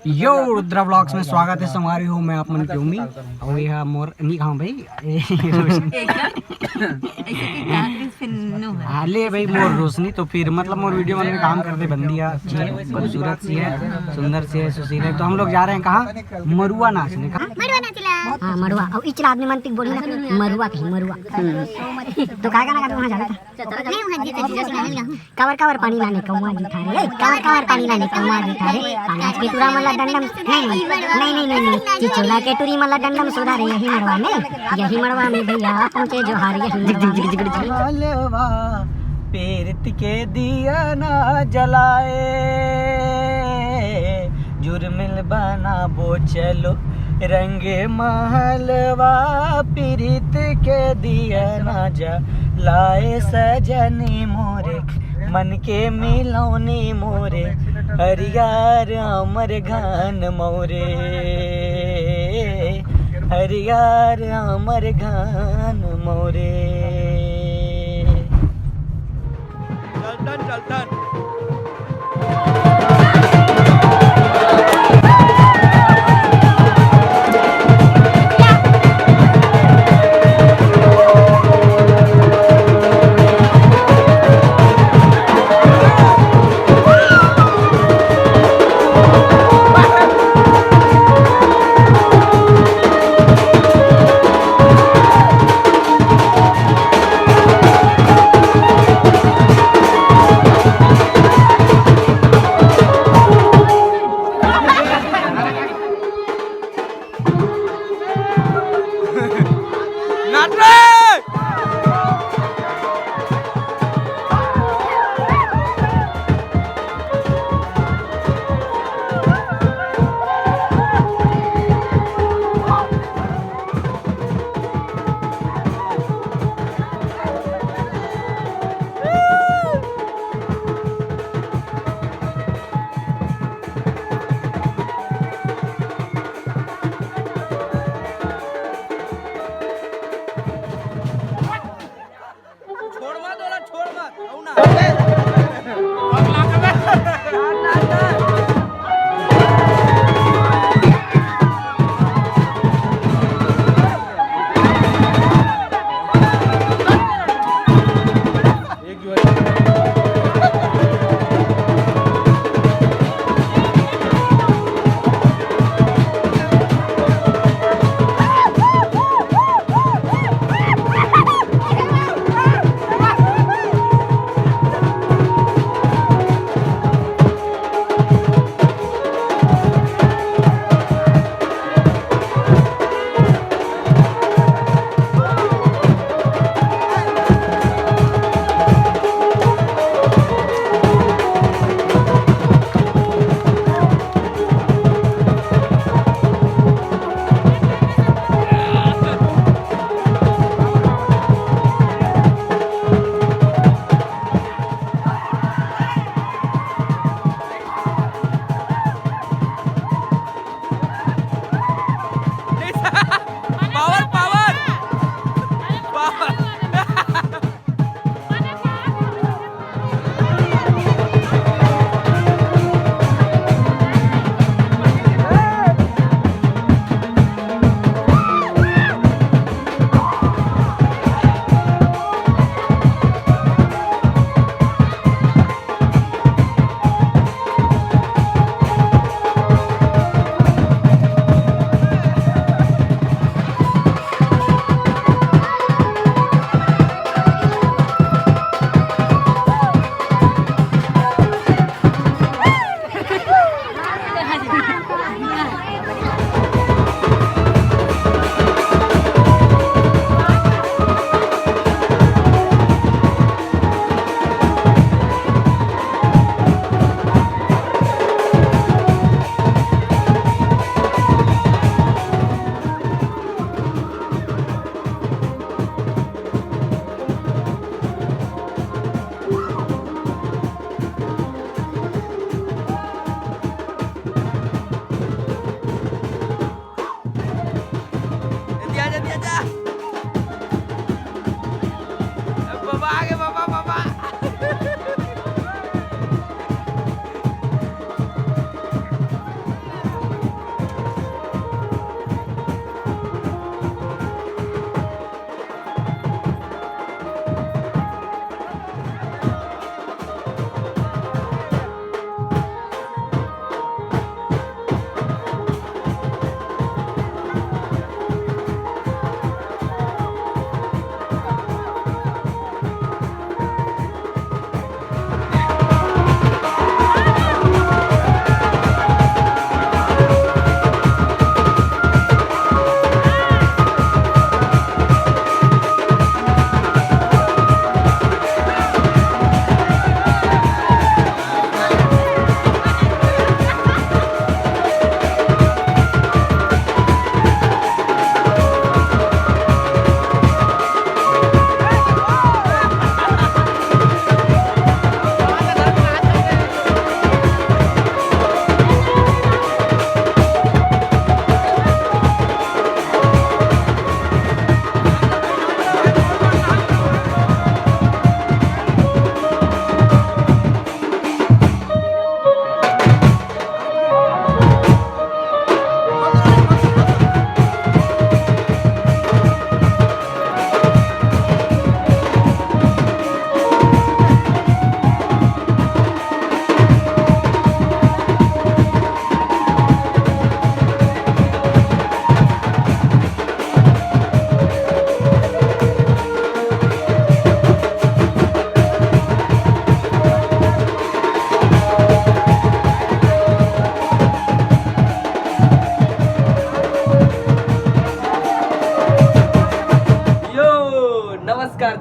यो Rudra blogs में स्वागत है। संगवारी हूँ मैं आप मन की उम्मीद और यह मोर नहीं खाऊं भाई हाले भाई मोर रोशनी तो फिर मतलब मोर वीडियो में काम करते बंदिया अच्छी है, खूबसूरत सी है, सुंदर सी है, सुशील है। तो हम लोग जा रहे हैं कहाँ? मरुआ नाचने। हाँ मरुआ और इचला आदमी मन तिक बोली ना मरुआ कहीं मरुआ तो काय का ना वहाँ जाना था कवर कवर पानी लाने कौवा जूठा रे कवर कवर पानी लाने कौवा जूठा रे पानाज के टूरा मला डंडम नहीं चिचोला के टूरी मला डंडम सोधा रे यही मड़वा में भैया पहुंचे जोहार यही मालवा पेरत के दिया ना जलाए जुर्मिल बना बो चलो रंगे महलवा पीरित के दिया ना जलाए सजनी मोरे मन के मिलौनी मोरे हरियार अमर घन मोरे हरियार अमर घन मोरे। चलतन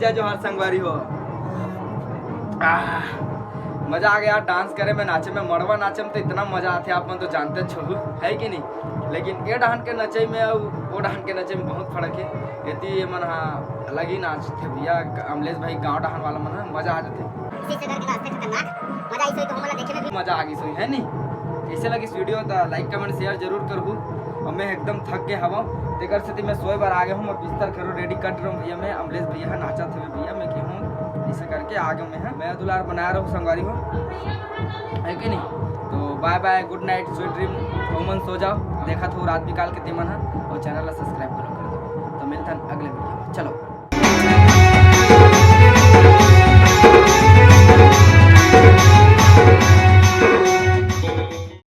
जय जोहार संगवारी हो। मजा आ गया डांस करे में, नाचे में। मड़वा नाचे में तो इतना मजा आते आप मन तो जानते छो है कि नहीं। लेकिन ये डांस के नचे में और वो डांस के नचे में बहुत फर्क है। यदि ये मन अलग ही नाच थे भैया। अमलेश भाई गाँव डांस वाला मन मजा आ जाते। मजा आ गई सोई है नहीं। कैसे लगी इस वीडियो तो लाइक कमेंट शेयर जरूर करूँ। और मैं एकदम थक के हवा तेकर से मैं सोए बार आ गया हूँ। मैं बिस्तर करो रेडी कर रहा हूँ भैया। मैं अमलेश भैया नाचा थे भैया मैं क्यों हूँ ऐसे करके आ गया मैं दुलार बना रहा हूँ संगवारी हो है कि नहीं। तो bye bye, good night, sweet dream. ओमन सो जाओ। देखा तो रात निकाल के तेमन है और चैनल सब्सक्राइब कर दो। तो मिलता है अगले वीडियो। चलो।